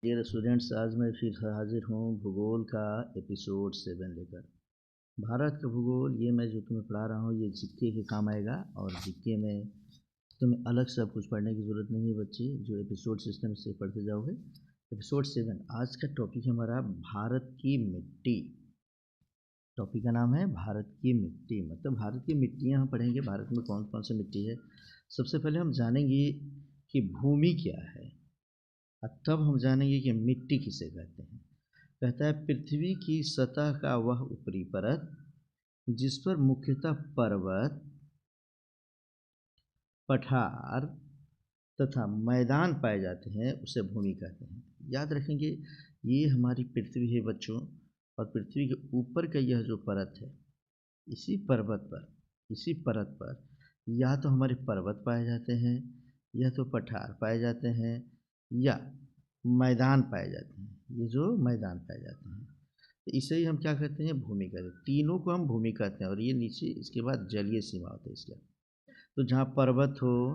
Dear students, आज मैं फिर हाजिर हूँ भूगोल का एपिसोड 7 लेकर। भारत का भूगोल ये मैं जो तुम्हें पढ़ा रहा हूँ ये जीके के काम आएगा। और जीके में तुम्हें अलग से अब कुछ पढ़ने की ज़रूरत नहीं है बच्चे, जो एपिसोड सिस्टम से पढ़ते जाओगे। एपिसोड 7 आज का टॉपिक है हमारा भारत की मिट्टी। टॉपिक का नाम है भारत की मिट्टी, मतलब भारत की मिट्टियाँ हम पढ़ेंगे। भारत में कौन कौन सी मिट्टी है सबसे पहले हम जानेंगे कि भूमि क्या है, और तब हम जानेंगे कि मिट्टी किसे कहते हैं। कहता है पृथ्वी की सतह का वह ऊपरी परत जिस पर मुख्यतः पर्वत, पठार तथा मैदान पाए जाते हैं उसे भूमि कहते हैं। याद रखेंगे ये हमारी पृथ्वी है बच्चों, और पृथ्वी के ऊपर का यह जो परत है, इसी पर्वत पर, इसी परत पर या तो हमारे पर्वत पाए जाते हैं, या तो पठार पाए जाते हैं, या मैदान पाए जाते हैं। ये जो मैदान पाए जाते हैं तो इसे ही हम क्या कहते हैं, भूमि कहते हैं। तीनों को हम भूमि कहते हैं। और ये नीचे इसके बाद जलीय सीमा होता है इसका। तो जहाँ पर्वत हो,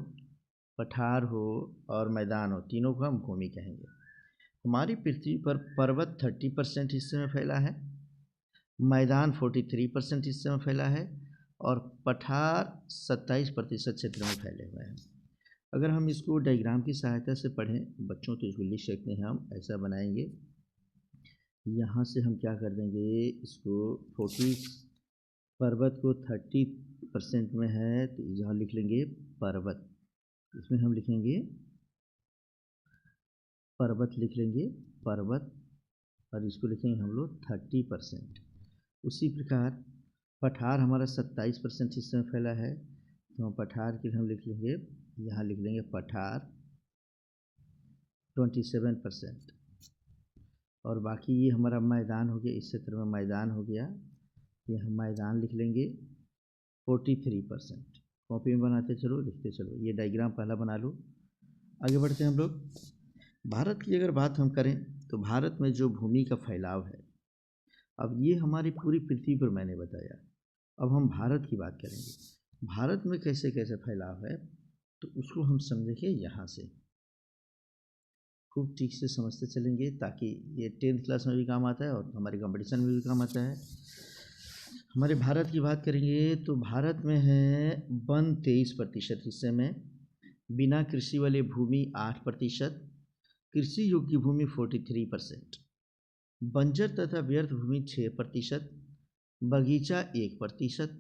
पठार हो और मैदान हो, तीनों को हम भूमि कहेंगे। हमारी पृथ्वी पर पर्वत 30% हिस्से में फैला है, मैदान 43% हिस्से में फैला है, और पठार 27% क्षेत्र में फैले हुए हैं। अगर हम इसको डायग्राम की सहायता से पढ़ें बच्चों तो इसको लिख सकते हैं। हम ऐसा बनाएंगे, यहाँ से हम क्या कर देंगे, इसको 40 पर्वत को 30% में है तो यहाँ लिख लेंगे पर्वत। इसमें हम लिखेंगे पर्वत, लिख लेंगे पर्वत, और इसको लिखेंगे हम लोग 30%। उसी प्रकार पठार हमारा 27% हिस्से में फैला है, तो हम पठार के लिए हम लिख लेंगे, यहाँ लिख लेंगे पठार 27%। और बाकी ये हमारा मैदान हो गया, इस क्षेत्र में मैदान हो गया, ये हम मैदान लिख लेंगे 43%। कॉपी में बनाते चलो, लिखते चलो। ये डायग्राम पहला बना लो। आगे बढ़ते हैं हम लोग। भारत की अगर बात हम करें तो भारत में जो भूमि का फैलाव है, अब ये हमारी पूरी पृथ्वी पर मैंने बताया। अब हम भारत की बात करेंगे, भारत में कैसे कैसे फैलाव है तो उसको हम समझेंगे यहाँ से। खूब ठीक से समझते चलेंगे ताकि ये 10th क्लास में भी काम आता है और हमारे कंपटीशन में भी काम आता है। हमारे भारत की बात करेंगे तो भारत में है वन 23% हिस्से में, बिना कृषि वाली भूमि 8%, कृषि योग्य भूमि 43%, बंजर तथा व्यर्थ भूमि 6%, बगीचा 1%,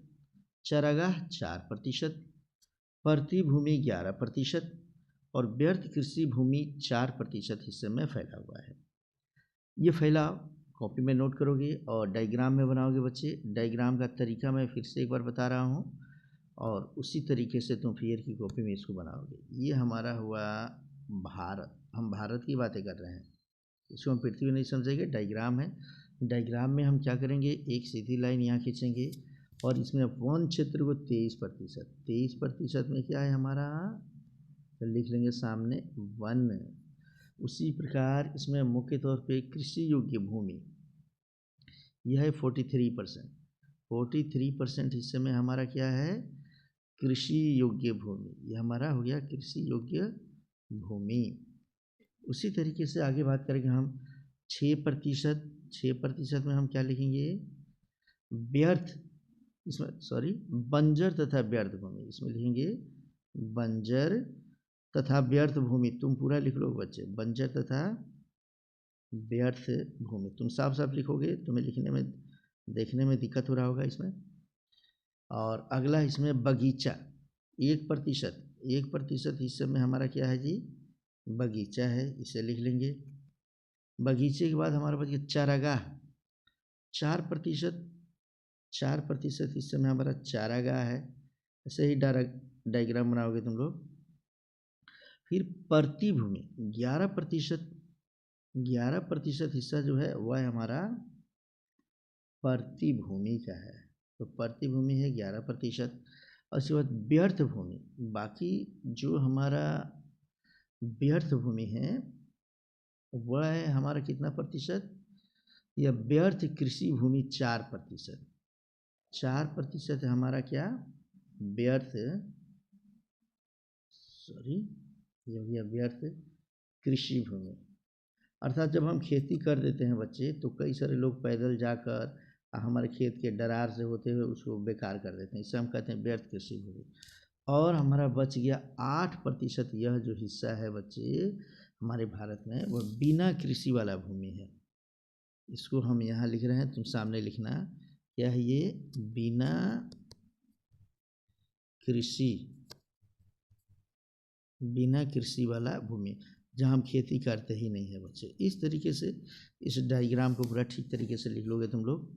चरागाह 4%, परती भूमि 11%, और व्यर्थ कृषि भूमि 4% हिस्से में फैला हुआ है। ये फैलाव कॉपी में नोट करोगे और डायग्राम में बनाओगे बच्चे। डायग्राम का तरीका मैं फिर से एक बार बता रहा हूँ, और उसी तरीके से तुम फिर की कॉपी में इसको बनाओगे। ये हमारा हुआ भारत, हम भारत की बातें कर रहे हैं, इसको हम पृथ्वी नहीं समझेंगे, डायग्राम है। डायग्राम में हम क्या करेंगे, एक सीधी लाइन यहाँ खींचेंगे, और इसमें वन क्षेत्र को 23%, 23% में क्या है हमारा, तो लिख लेंगे सामने वन। उसी प्रकार इसमें मुख्य तौर पे कृषि योग्य भूमि यह है 43%। 43% हिस्से में हमारा क्या है, कृषि योग्य भूमि। यह हमारा हो गया कृषि योग्य भूमि। उसी तरीके से आगे बात करेंगे हम 6%। 6% में हम क्या लिखेंगे, व्यर्थ, इसमें सॉरी बंजर तथा व्यर्थ भूमि, इसमें लिखेंगे बंजर तथा व्यर्थ भूमि। तुम पूरा लिख लो बच्चे, बंजर तथा व्यर्थ भूमि। तुम साफ साफ लिखोगे, तुम्हें लिखने में देखने में दिक्कत हो रहा होगा इसमें। और अगला इसमें बगीचा 1%, 1% हिस्से में हमारा क्या है जी, बगीचा है, इसे लिख लेंगे। बगीचे के बाद हमारा बच गया चारागाह 4%, 4% हिस्से में हमारा चारागाह है। ऐसे ही डायग्राम बनाओगे तुम लोग। फिर परती भूमि 11%, 11% हिस्सा जो है वह हमारा परती भूमि का है। तो परती भूमि है 11%। और उसके बाद व्यर्थ भूमि, बाकी जो हमारा व्यर्थ भूमि है वह है हमारा कितना प्रतिशत, यह व्यर्थ कृषि भूमि 4%। 4% है हमारा क्या, व्यर्थ, सॉरी ये हो गया व्यर्थ कृषि भूमि। अर्थात जब हम खेती कर देते हैं बच्चे तो कई सारे लोग पैदल जाकर हमारे खेत के डरार से होते हुए उसको बेकार कर देते हैं, इससे हम कहते हैं व्यर्थ कृषि हो गई। और हमारा बच गया 8%, यह जो हिस्सा है बच्चे हमारे भारत में वह बिना कृषि वाला भूमि है। इसको हम यहाँ लिख रहे हैं, तुम सामने लिखना क्या है ये, बिना कृषि, बिना कृषि वाला भूमि, जहाँ हम खेती करते ही नहीं है बच्चे। इस तरीके से इस डायग्राम को पूरा ठीक तरीके से लिख लोगे तुम लोग,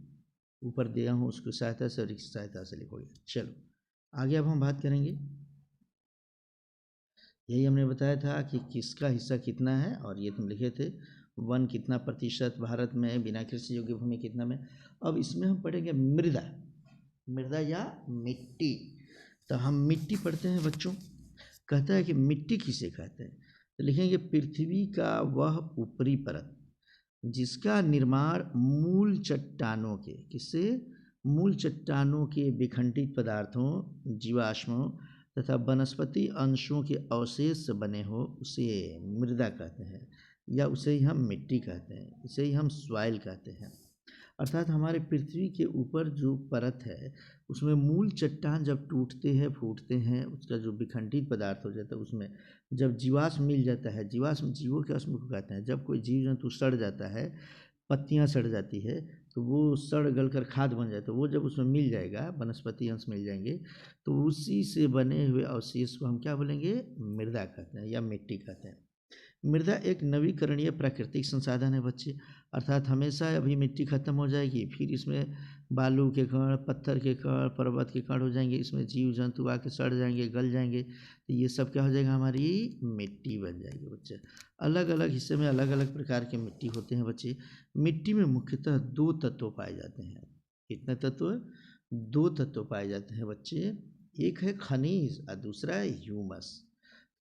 ऊपर दिया हूँ उसकी सहायता से और इसकी सहायता से लिखोगे। चलो आगे अब हम बात करेंगे, यही हमने बताया था कि किसका हिस्सा कितना है, और ये तुम लिखे थे वन कितना प्रतिशत भारत में, बिना कृषि योग्य भूमि कितना में। अब इसमें हम पढ़ेंगे मृदा, मृदा या मिट्टी। तो हम मिट्टी पढ़ते हैं बच्चों, कहता है कि मिट्टी किसे कहते हैं, तो लिखेंगे पृथ्वी का वह ऊपरी परत जिसका निर्माण मूल चट्टानों के, किससे, मूल चट्टानों के विखंडित पदार्थों, जीवाश्मों तथा वनस्पति अंशों के अवशेष से बने हो, उसे मृदा कहते हैं, या उसे ही हम मिट्टी कहते हैं, इसे ही हम सॉइल कहते हैं। अर्थात हमारे पृथ्वी के ऊपर जो परत है उसमें मूल चट्टान जब टूटते हैं फूटते हैं, उसका जो विखंडित पदार्थ हो जाता है उसमें जब जीवाश्म मिल जाता है, जीवाश्म जीवों के अस्म को कहते हैं, जब कोई जीव जंतु सड़ जाता है, पत्तियां सड़ जाती है तो वो सड़ गल कर खाद बन जाए, तो वो जब उसमें मिल जाएगा, वनस्पति अंश मिल जाएंगे, तो उसी से बने हुए अवशेष को हम क्या बोलेंगे, मृदा कहते हैं या मिट्टी कहते हैं। मृदा एक नवीकरणीय प्राकृतिक संसाधन है बच्चे, अर्थात हमेशा अभी मिट्टी खत्म हो जाएगी, फिर इसमें बालू के कण, पत्थर के कण, पर्वत के कण हो जाएंगे, इसमें जीव जंतु आके सड़ जाएंगे, गल जाएंगे, तो ये सब क्या हो जाएगा, हमारी मिट्टी बन जाएगी बच्चे। अलग अलग हिस्से में अलग अलग प्रकार के मिट्टी होते हैं बच्चे। मिट्टी में मुख्यतः 2 तत्व पाए जाते हैं। कितने तत्व, 2 तत्व पाए जाते हैं बच्चे, एक है खनिज और दूसरा है ह्यूमस।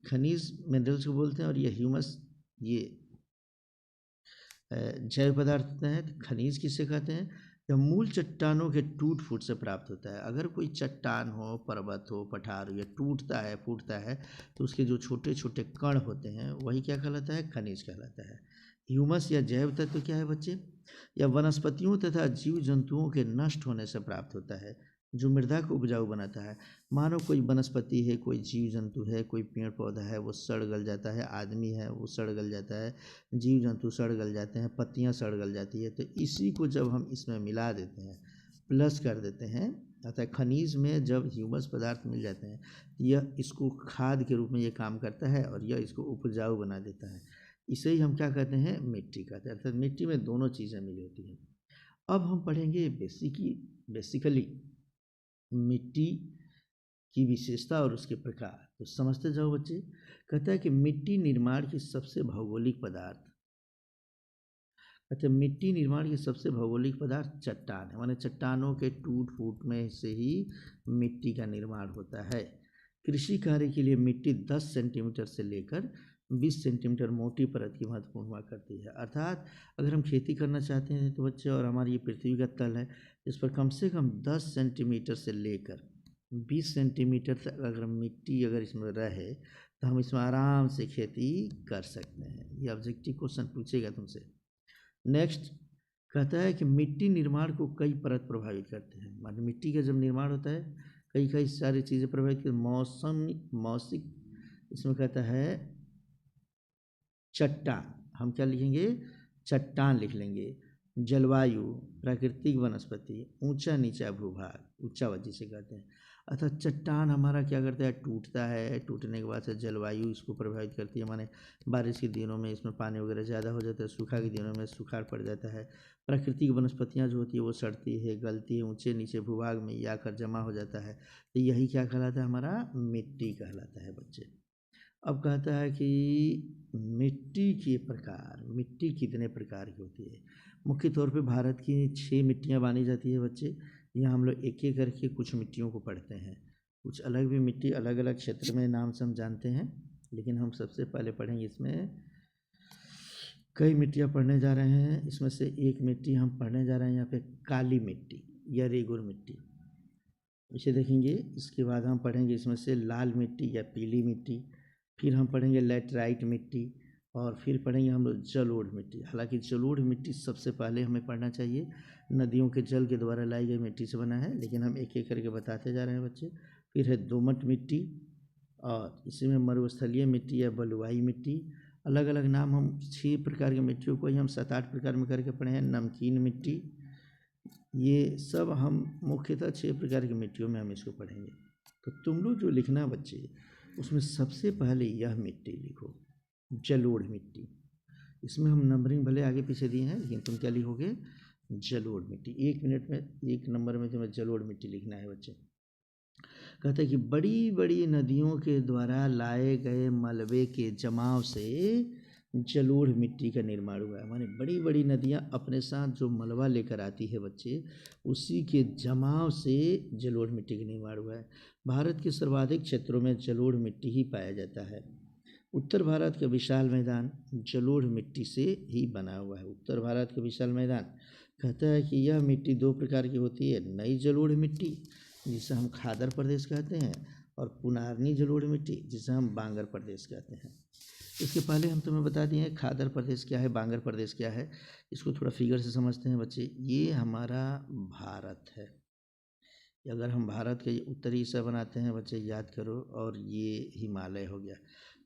खनिज मिनरल्स को बोलते हैं और ये ह्यूमस ये जैव पदार्थ होते हैं। खनिज किसे कहते हैं, यह मूल चट्टानों के टूट फूट से प्राप्त होता है। अगर कोई चट्टान हो, पर्वत हो, पठार हो, या टूटता है फूटता है तो उसके जो छोटे छोटे कण होते हैं वही क्या कहलाता है, खनिज कहलाता है। ह्यूमस या जैव तत्व क्या है बच्चे, यह वनस्पतियों तथा जीव जंतुओं के नष्ट होने से प्राप्त होता है, जो मृदा को उपजाऊ बनाता है। मानो कोई वनस्पति है, कोई जीव जंतु है, कोई पेड़ पौधा है, वो सड़ गल जाता है, आदमी है वो सड़ गल जाता है, जीव जंतु सड़ गल जाते हैं, पत्तियां सड़ गल जाती है, तो इसी को जब हम इसमें मिला देते हैं, प्लस कर देते हैं, अतः खनिज में जब ह्यूमस पदार्थ मिल जाते हैं, यह इसको खाद के रूप में ये काम करता है और यह इसको उपजाऊ बना देता है। इसे ही हम क्या कहते हैं, मिट्टी कहते हैं। अर्थात मिट्टी में दोनों चीज़ें मिली होती हैं। अब हम पढ़ेंगे बेसिकली मिट्टी की विशेषता और उसके प्रकार, तो समझते जाओ बच्चे। कहता है कि मिट्टी निर्माण की सबसे भौगोलिक पदार्थ, अच्छा मिट्टी निर्माण की सबसे भौगोलिक पदार्थ चट्टान है, माने चट्टानों के टूट फूट में से ही मिट्टी का निर्माण होता है। कृषि कार्य के लिए मिट्टी 10 सेंटीमीटर से लेकर 20 सेंटीमीटर मोटी परत की महत्वपूर्ण हुआ करती है। अर्थात अगर हम खेती करना चाहते हैं तो बच्चे, और हमारी ये पृथ्वी का तल है, इस पर कम से कम 10 सेंटीमीटर से लेकर 20 सेंटीमीटर तक अगर मिट्टी अगर इसमें रहे तो हम इसमें आराम से खेती कर सकते हैं। ये ऑब्जेक्टिव क्वेश्चन पूछेगा तुमसे। नेक्स्ट कहता है कि मिट्टी निर्माण को कई परत प्रभावित करते हैं, माने मिट्टी का जब निर्माण होता है कई कई सारी चीज़ें प्रभावित करती, मौसिक, इसमें कहता है चट्टान, हम क्या लिखेंगे, चट्टान लिख लेंगे, जलवायु, प्राकृतिक वनस्पति, ऊंचा नीचा भूभाग, ऊंचावत जिसे कहते हैं। अर्थात चट्टान हमारा क्या करता है, टूटता है, टूटने के बाद से जलवायु इसको प्रभावित करती है, माने बारिश के दिनों में इसमें पानी वगैरह ज़्यादा हो जाता है, सूखा के दिनों में सुखाड़ पड़ जाता है। प्राकृतिक वनस्पतियाँ जो होती है वो सड़ती है, गलती है, ऊंचे नीचे भूभाग में ये आकर जमा हो जाता है, तो यही क्या कहलाता है, हमारा मिट्टी कहलाता है बच्चे। अब कहता है कि मिट्टी के प्रकार, मिट्टी कितने प्रकार की होती है। मुख्य तौर पे भारत की 6 मिट्टियाँ मानी जाती है बच्चे। यहाँ हम लोग एक एक करके कुछ मिट्टियों को पढ़ते हैं, कुछ अलग भी मिट्टी अलग अलग क्षेत्र में नाम से हम जानते हैं, लेकिन हम सबसे पहले पढ़ेंगे, इसमें कई मिट्टियाँ पढ़ने जा रहे हैं। इसमें से एक मिट्टी हम पढ़ने जा रहे हैं यहाँ पे, काली मिट्टी या रेगुर मिट्टी, इसे देखेंगे। इसके बाद हम पढ़ेंगे इसमें से लाल मिट्टी या पीली मिट्टी, फिर हम पढ़ेंगे लैटराइट मिट्टी, और फिर पढ़ेंगे हम लोग जलोढ़ मिट्टी। हालांकि जलोढ़ मिट्टी सबसे पहले हमें पढ़ना चाहिए, नदियों के जल के द्वारा लाई गई मिट्टी से बना है, लेकिन हम एक एक करके बताते जा रहे हैं बच्चे। फिर है दोमट मिट्टी, और इसी में मरुस्थलीय मिट्टी या बलुआई मिट्टी। अलग अलग नाम हम 6 प्रकार की मिट्टियों को ही हम 7-8 प्रकार में करके पढ़े हैं। नमकीन मिट्टी, ये सब हम मुख्यतः 6 प्रकार की मिट्टियों में हम इसको पढ़ेंगे। तो तुम लोग जो लिखना बच्चे, उसमें सबसे पहले यह मिट्टी लिखो, जलोढ़ मिट्टी। इसमें हम नंबरिंग भले आगे पीछे दिए हैं, लेकिन तुम क्या लिखोगे, जलोढ़ मिट्टी। 1 मिनट में 1 नंबर में तुम्हें जलोढ़ मिट्टी लिखना है बच्चे। कहते हैं कि बड़ी बड़ी नदियों के द्वारा लाए गए मलबे के जमाव से जलोढ़ मिट्टी का निर्माण हुआ है। माने बड़ी बड़ी नदियाँ अपने साथ जो मलबा लेकर आती है बच्चे, उसी के जमाव से जलोढ़ मिट्टी का निर्माण हुआ है। भारत के सर्वाधिक क्षेत्रों में जलोढ़ मिट्टी ही पाया जाता है। उत्तर भारत का विशाल मैदान जलोढ़ मिट्टी से ही बना हुआ है। उत्तर भारत का विशाल मैदान कहता है कि यह मिट्टी 2 प्रकार की होती है, नई जलोढ़ मिट्टी जिसे हम खादर प्रदेश कहते हैं, और पुनारनी जलोढ़ मिट्टी जिसे हम बांगर प्रदेश कहते हैं। इसके पहले हम तुम्हें बता दिए खादर प्रदेश क्या है, बांगर प्रदेश क्या है। इसको थोड़ा फिगर से समझते हैं बच्चे। ये हमारा भारत है। अगर हम भारत के उत्तरी हिस्सा बनाते हैं बच्चे, याद करो, और ये हिमालय हो गया।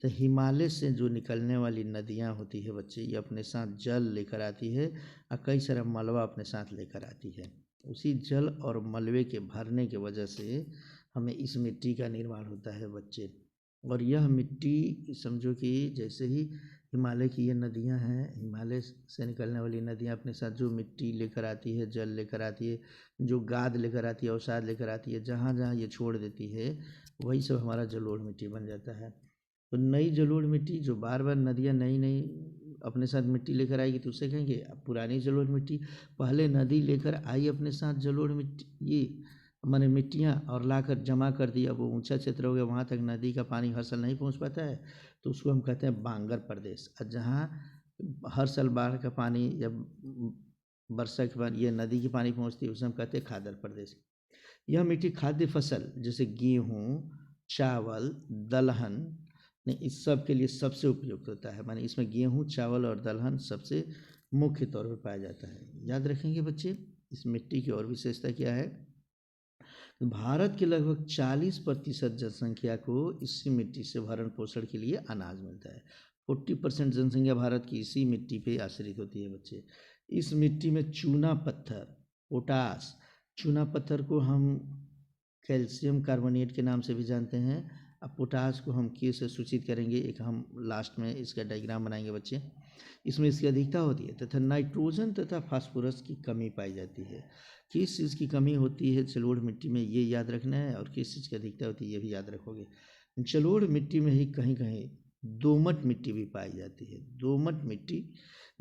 तो हिमालय से जो निकलने वाली नदियाँ होती है बच्चे, ये अपने साथ जल लेकर आती है और कई सारा मलबा अपने साथ लेकर आती है। उसी जल और मलबे के भरने की वजह से हमें इस मिट्टी का निर्माण होता है बच्चे। और यह मिट्टी समझो कि जैसे ही हिमालय की ये नदियाँ हैं, हिमालय से निकलने वाली नदियाँ अपने साथ जो मिट्टी लेकर आती है, जल लेकर आती है, जो गाद लेकर आती है, अवसाद लेकर आती है, जहाँ जहाँ ये छोड़ देती है, वही सब हमारा जलोढ़ मिट्टी बन जाता है। तो नई जलोढ़ मिट्टी, जो बार बार नदियाँ नई नई अपने साथ मिट्टी लेकर आएगी तो उसे कहेंगे अब पुरानी जलोढ़ मिट्टी। पहले नदी लेकर आई अपने साथ जलोढ़ मिट्टी, ये मैंने मिट्टियाँ, और लाकर जमा कर दिया। वो ऊंचा क्षेत्र हो गया, वहाँ तक नदी का पानी हर साल नहीं पहुँच पाता है, तो उसको हम कहते हैं बांगर प्रदेश। और जहाँ हर साल बाढ़ का पानी या वर्षा के पानी, ये नदी की पानी पहुँचती है, उसे हम कहते हैं खादर प्रदेश। यह मिट्टी खाद्य फसल जैसे गेहूँ, चावल, दलहन ने इस सब के लिए सबसे उपयुक्त होता है। माने इसमें गेहूँ, चावल और दलहन सबसे मुख्य तौर पर पाया जाता है। याद रखेंगे बच्चे। इस मिट्टी की और विशेषता क्या है, भारत के लगभग 40% जनसंख्या को इसी मिट्टी से भरण पोषण के लिए अनाज मिलता है। 40% जनसंख्या भारत की इसी मिट्टी पे आश्रित होती है बच्चे। इस मिट्टी में चूना पत्थर, पोटास, चूना पत्थर को हम कैल्शियम कार्बोनेट के नाम से भी जानते हैं। अब पोटास को हम के से सूचित करेंगे, एक हम लास्ट में इसका डायग्राम बनाएंगे बच्चे। इसमें इसकी अधिकता होती है तथा नाइट्रोजन तथा फास्फोरस की कमी पाई जाती है। किस चीज़ की कमी होती है जलोढ़ मिट्टी में, ये याद रखना है, और किस चीज़ की अधिकता होती है ये भी याद रखोगे। जलोढ़ मिट्टी में ही कहीं कहीं दोमट मिट्टी भी पाई जाती है। दोमट मिट्टी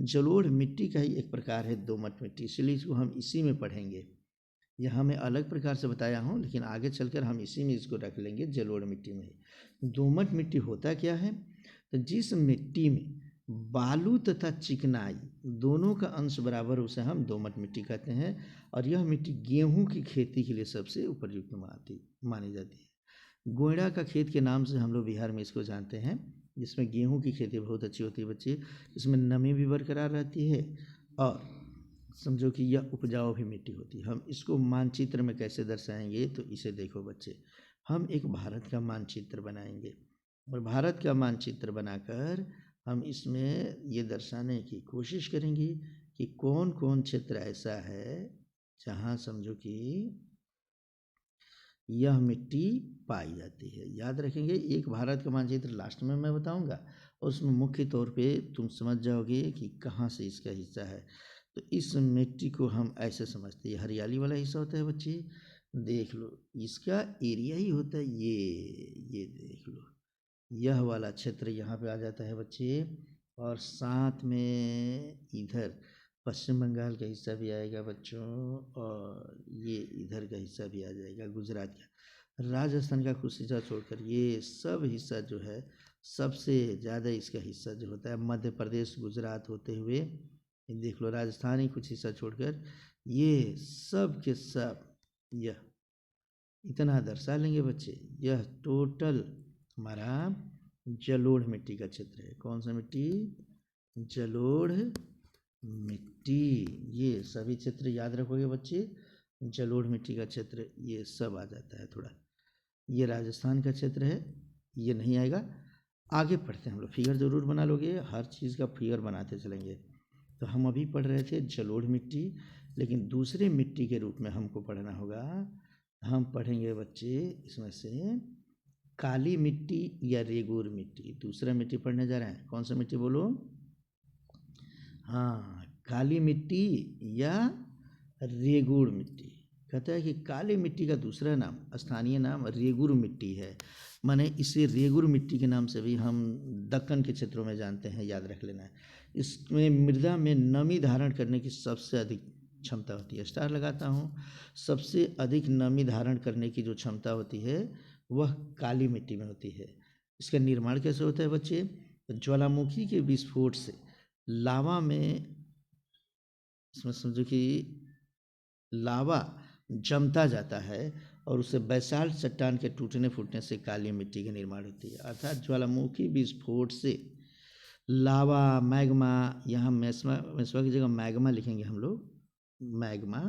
जलोढ़ मिट्टी का ही एक प्रकार है, दोमट मिट्टी, इसलिए इसको हम इसी में पढ़ेंगे। यहाँ मैं अलग प्रकार से बताया हूँ, लेकिन आगे चलकर हम इसी में इसको रख लेंगे, जलोढ़ मिट्टी में ही। दोमट मिट्टी होता क्या है, तो जिस मिट्टी में बालू तथा चिकनाई दोनों का अंश बराबर, उसे हम दोमट मिट्टी कहते हैं। और यह मिट्टी गेहूं की खेती के लिए सबसे उपयुक्त मानी जाती है। गोयड़ा का खेत के नाम से हम लोग बिहार में इसको जानते हैं, जिसमें गेहूं की खेती बहुत अच्छी होती है बच्चे। इसमें नमी भी बरकरार रहती है, और समझो कि यह उपजाऊ भी मिट्टी होती है। हम इसको मानचित्र में कैसे दर्शाएंगे, तो इसे देखो बच्चे। हम एक भारत का मानचित्र बनाएंगे, और भारत का मानचित्र बनाकर हम इसमें ये दर्शाने की कोशिश करेंगे कि कौन कौन क्षेत्र ऐसा है जहाँ समझो कि यह मिट्टी पाई जाती है। याद रखेंगे, एक भारत का मानचित्र लास्ट में मैं बताऊंगा, और उसमें मुख्य तौर पे तुम समझ जाओगे कि कहाँ से इसका हिस्सा है। तो इस मिट्टी को हम ऐसे समझते हैं, हरियाली वाला हिस्सा होता है बच्चे, देख लो इसका एरिया ही होता है ये देख लो, यह वाला क्षेत्र यहाँ पे आ जाता है बच्चे। और साथ में इधर पश्चिम बंगाल का हिस्सा भी आएगा बच्चों, और ये इधर का हिस्सा भी आ जाएगा, गुजरात का, राजस्थान का कुछ हिस्सा छोड़कर ये सब हिस्सा जो है, सबसे ज़्यादा इसका हिस्सा जो होता है मध्य प्रदेश, गुजरात होते हुए देख लो, राजस्थान ही कुछ हिस्सा छोड़कर ये सब के सब, यह इतना दर्शा लेंगे बच्चे। यह टोटल हमारा जलोढ़ मिट्टी का क्षेत्र है। कौन सा मिट्टी? जलोढ़ मिट्टी। ये सभी क्षेत्र याद रखोगे बच्चे, जलोढ़ मिट्टी का क्षेत्र ये सब आ जाता है थोड़ा। ये राजस्थान का क्षेत्र है, ये नहीं आएगा। आगे पढ़ते हैं हम लोग, फिगर ज़रूर बना लोगे, हर चीज़ का फिगर बनाते चलेंगे। तो हम अभी पढ़ रहे थे जलोढ़ मिट्टी, लेकिन दूसरे मिट्टी के रूप में हमको पढ़ना होगा। हम पढ़ेंगे बच्चे इसमें से काली मिट्टी या रेगूर मिट्टी। दूसरा मिट्टी पढ़ने जा रहे हैं, कौन सा मिट्टी बोलो? हाँ, काली मिट्टी या रेगूर मिट्टी। कहता है कि काली मिट्टी का दूसरा नाम, स्थानीय नाम रेगुर मिट्टी है। माने इसे रेगुर मिट्टी के नाम से भी हम दक्कन के क्षेत्रों में जानते हैं, याद रख लेना है। इसमें मृदा में नमी धारण करने की सबसे अधिक क्षमता होती है। स्टार लगाता हूँ, सबसे अधिक नमी धारण करने की जो क्षमता होती है वह काली मिट्टी में होती है। इसका निर्माण कैसे होता है बच्चे? ज्वालामुखी के विस्फोट से लावा में, इसमें समझो कि लावा जमता जाता है और उसे बैसाल्ट चट्टान के टूटने फूटने से काली मिट्टी की निर्माण होती है। अर्थात ज्वालामुखी विस्फोट से लावा, मैग्मा, यहाँ मेस्वा की जगह मैग्मा लिखेंगे हम लोग। मैग्मा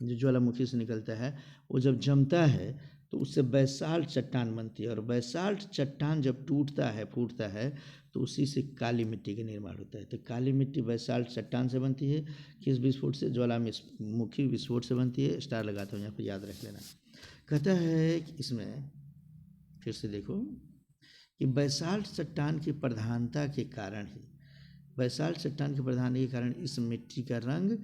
जो ज्वालामुखी से निकलता है, वो जब जमता है तो उससे बैसाल्ट चट्टान बनती है, और बैसाल्ट चट्टान जब टूटता है, फूटता है, तो उसी से काली मिट्टी का निर्माण होता है। तो काली मिट्टी बैसाल्ट चट्टान से बनती है। किस विस्फोट से? ज्वालामुखी विस्फोट से बनती है। स्टार लगाता हूँ यहाँ पर, याद रख लेना। कहता है कि इसमें फिर से देखो कि बैसाल्ट चट्टान की प्रधानता के कारण ही, बैसाल्ट चट्टान के प्रधानता के कारण इस मिट्टी का रंग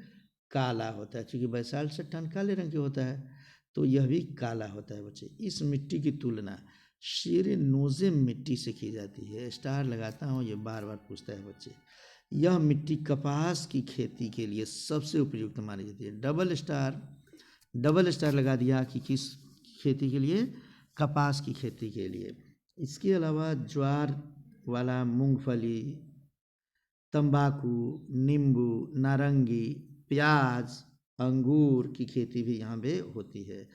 काला होता है। क्योंकि बैसाल्ट चट्टान काले रंग के होता है, तो यह भी काला होता है बच्चे। इस मिट्टी की तुलना शेरेनोज़ेम मिट्टी से की जाती है। स्टार लगाता हूँ, ये बार बार पूछता है बच्चे। यह मिट्टी कपास की खेती के लिए सबसे उपयुक्त मानी जाती है। डबल स्टार लगा दिया कि किस खेती के लिए? कपास की खेती के लिए। इसके अलावा ज्वार वाला मूंगफली, तंबाकू, नींबू, नारंगी, प्याज, अंगूर की खेती भी यहाँ पे होती है।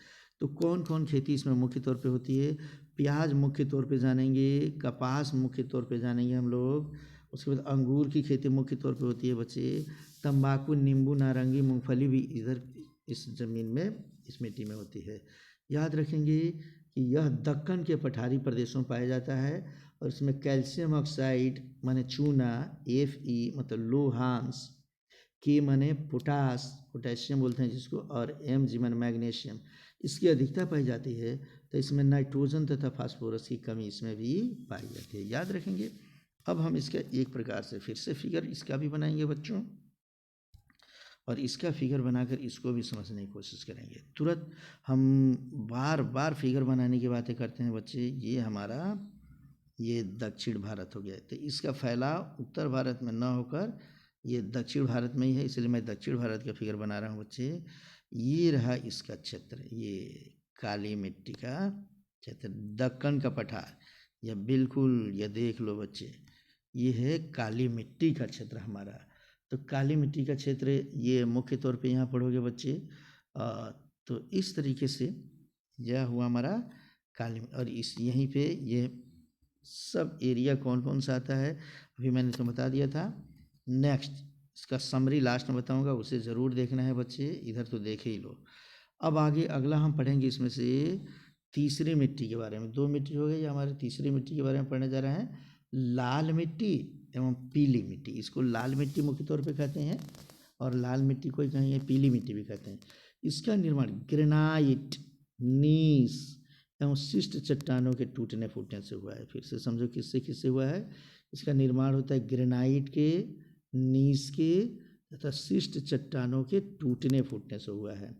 तो कौन कौन खेती इसमें मुख्य तौर पे होती है? प्याज मुख्य तौर पे जानेंगे, कपास मुख्य तौर पे जानेंगे हम लोग, उसके बाद अंगूर की खेती मुख्य तौर पे होती है बच्चे। तंबाकू, नींबू, नारंगी, मूंगफली भी इधर इस ज़मीन में, इस मिट्टी में होती है। याद रखेंगे कि यह दक्कन के पठारी प्रदेशों में पाया जाता है, और इसमें कैल्शियम ऑक्साइड माने चूना, Fe मतलब लोहांश, के माने पोटाशियम बोलते हैं जिसको, और Mg माने मैग्नीशियम, इसकी अधिकता पाई जाती है। तो इसमें नाइट्रोजन तथा फास्फोरस की कमी इसमें भी पाई जाती है। याद रखेंगे। अब हम इसका एक प्रकार से फिर से फिगर इसका भी बनाएंगे बच्चों, और इसका फिगर बनाकर इसको भी समझने की कोशिश करेंगे। तुरंत हम बार बार फिगर बनाने की बातें करते हैं बच्चे। ये हमारा ये दक्षिण भारत हो गया, तो इसका फैलाव उत्तर भारत में न होकर ये दक्षिण भारत में ही है, इसलिए मैं दक्षिण भारत का फिगर बना रहा हूँ बच्चे। ये रहा इसका क्षेत्र, ये काली मिट्टी का क्षेत्र, दक्कन का पठार, यह बिल्कुल, यह देख लो बच्चे, ये है काली मिट्टी का क्षेत्र हमारा। तो काली मिट्टी का क्षेत्र ये मुख्य तौर पे यहाँ पढ़ोगे बच्चे। तो इस तरीके से यह हुआ हमारा काली, और इस यहीं पे ये सब एरिया कौन कौन सा आता है अभी मैंने तो बता दिया था। नेक्स्ट इसका समरी लास्ट में बताऊंगा, उसे ज़रूर देखना है बच्चे, इधर तो देखे ही लो। अब आगे अगला हम पढ़ेंगे इसमें से तीसरी मिट्टी के बारे में। दो मिट्टी हो गई, हमारे तीसरी मिट्टी के बारे में पढ़ने जा रहे हैं, लाल मिट्टी एवं पीली मिट्टी। इसको लाल मिट्टी मुख्य तौर पे कहते हैं, और लाल मिट्टी को कहेंगे पीली मिट्टी भी कहते हैं। इसका निर्माण ग्रेनाइट, नीस एवं शिष्ट चट्टानों के टूटने फूटने से हुआ है। फिर से समझो किससे किससे हुआ है। इसका निर्माण होता है ग्रेनाइट के, नीस के तथा शिष्ट चट्टानों के टूटने फूटने से हुआ है।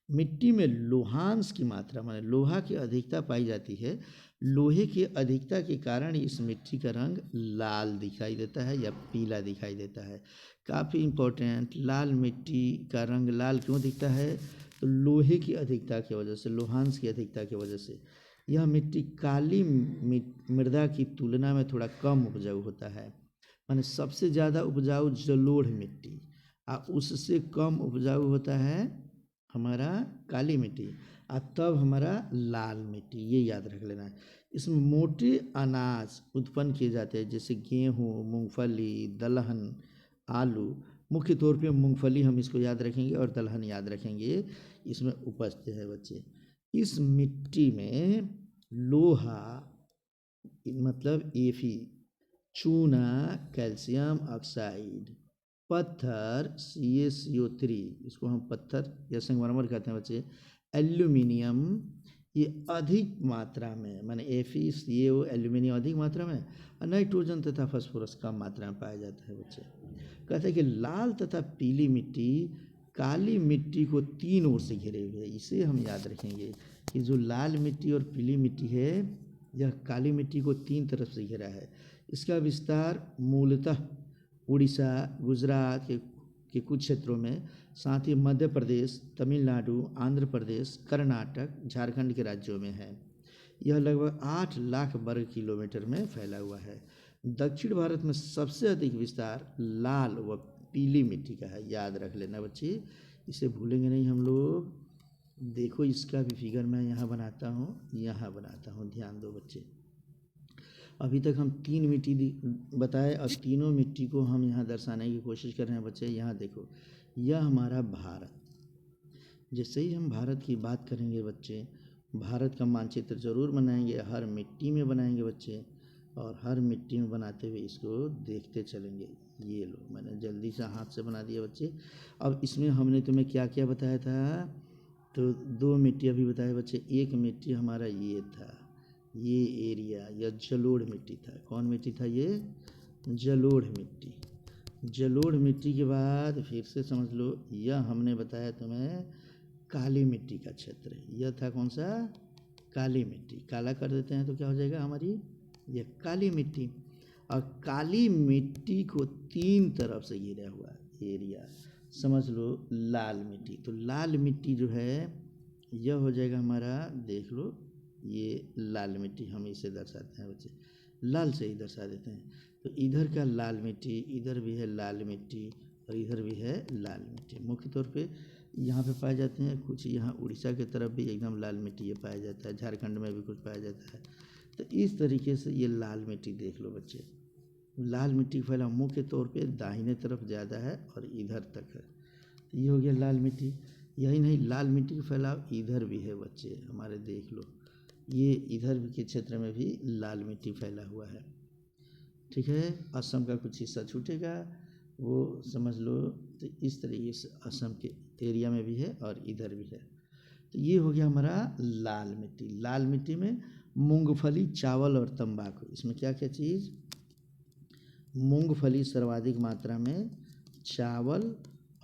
मिट्टी में लोहांश की मात्रा माने लोहा की अधिकता पाई जाती है। लोहे की अधिकता के कारण इस मिट्टी का रंग लाल दिखाई देता है या पीला दिखाई देता है। काफ़ी इम्पोर्टेंट, लाल मिट्टी का रंग लाल क्यों दिखता है? तो लोहे की अधिकता की वजह से, लोहांश की अधिकता की वजह से। यह मिट्टी काली मृदा की तुलना में थोड़ा कम उपजाऊ होता है। माने सबसे ज़्यादा उपजाऊ जलोढ़ मिट्टी, और उससे कम उपजाऊ होता है हमारा काली मिट्टी, और तब हमारा लाल मिट्टी, ये याद रख लेना है। इसमें मोटे अनाज उत्पन्न किए जाते हैं, जैसे गेहूँ, मूंगफली, दलहन, आलू। मुख्य तौर पे मूंगफली हम इसको याद रखेंगे और दलहन याद रखेंगे, इसमें उपजते हैं बच्चे। इस मिट्टी में लोहा मतलब एफी, चूना कैल्शियम ऑक्साइड, पत्थर CaCO3, इसको हम पत्थर या संगमरमर कहते हैं बच्चे, एल्यूमिनियम, ये अधिक मात्रा में, माने FeCaO एल्यूमिनियम अधिक मात्रा में, और नाइट्रोजन तथा फास्फोरस कम मात्रा में पाया जाता है बच्चे। कहते हैं कि लाल तथा पीली मिट्टी काली मिट्टी को तीन ओर से घेरे हुए है। इसे हम याद रखेंगे कि जो लाल मिट्टी और पीली मिट्टी है, यह काली मिट्टी को तीन तरफ से घेरा है। इसका विस्तार मूलतः उड़ीसा, गुजरात के कुछ क्षेत्रों में, साथ ही मध्य प्रदेश, तमिलनाडु, आंध्र प्रदेश, कर्नाटक, झारखंड के राज्यों में है। यह लगभग 8 लाख वर्ग किलोमीटर में फैला हुआ है। दक्षिण भारत में सबसे अधिक विस्तार लाल व पीली मिट्टी का है, याद रख लेना बच्चे, इसे भूलेंगे नहीं हम लोग। देखो इसका भी फिगर मैं यहाँ बनाता हूँ, ध्यान दो बच्चे। अभी तक हम तीन मिट्टी बताए और तीनों मिट्टी को हम यहाँ दर्शाने की कोशिश कर रहे हैं बच्चे। यहाँ देखो, यह हमारा भारत। जैसे ही हम भारत की बात करेंगे बच्चे, भारत का मानचित्र जरूर बनाएंगे, हर मिट्टी में बनाएंगे बच्चे, और हर मिट्टी में बनाते हुए इसको देखते चलेंगे। ये लो, मैंने जल्दी से हाथ से बना दिया बच्चे। अब इसमें हमने तुम्हें क्या क्या बताया था, तो दो मिट्टी अभी बताया बच्चे। एक मिट्टी हमारा ये था, ये एरिया, यह जलोढ़ मिट्टी था। कौन मिट्टी था ये? जलोढ़ मिट्टी। जलोढ़ मिट्टी के बाद फिर से समझ लो, यह हमने बताया तुम्हें काली मिट्टी का क्षेत्र है। यह था कौन सा? काली मिट्टी। काला कर देते हैं तो क्या हो जाएगा हमारी? यह काली मिट्टी। और काली मिट्टी को तीन तरफ से घिरा हुआ एरिया समझ लो लाल मिट्टी। तो लाल मिट्टी जो है यह हो जाएगा हमारा, देख लो, ये लाल मिट्टी हम इसे दर्शाते हैं बच्चे, लाल से ही दर्शा देते हैं। तो इधर का लाल मिट्टी, इधर भी है लाल मिट्टी, और इधर भी है लाल मिट्टी। मुख्य तौर पे यहाँ पे पाए जाते हैं कुछ, यहाँ उड़ीसा की तरफ भी एकदम लाल मिट्टी ये पाया जाता है, झारखंड में भी कुछ पाया जाता है। तो इस तरीके से ये लाल मिट्टी देख लो बच्चे, लाल मिट्टी का फैलाव मुख्य तौर पे दाहिने तरफ ज़्यादा है और इधर तक है। तो ये हो गया लाल मिट्टी। यही नहीं, लाल मिट्टी का फैलाव इधर भी है बच्चे हमारे, देख लो, ये इधर के क्षेत्र में भी लाल मिट्टी फैला हुआ है। ठीक है, असम का कुछ हिस्सा छूटेगा वो समझ लो। तो इस तरीके से असम के एरिया में भी है और इधर भी है। तो ये हो गया हमारा लाल मिट्टी। लाल मिट्टी में मूंगफली, चावल और तंबाकू, इसमें क्या क्या चीज़? मूंगफली सर्वाधिक मात्रा में, चावल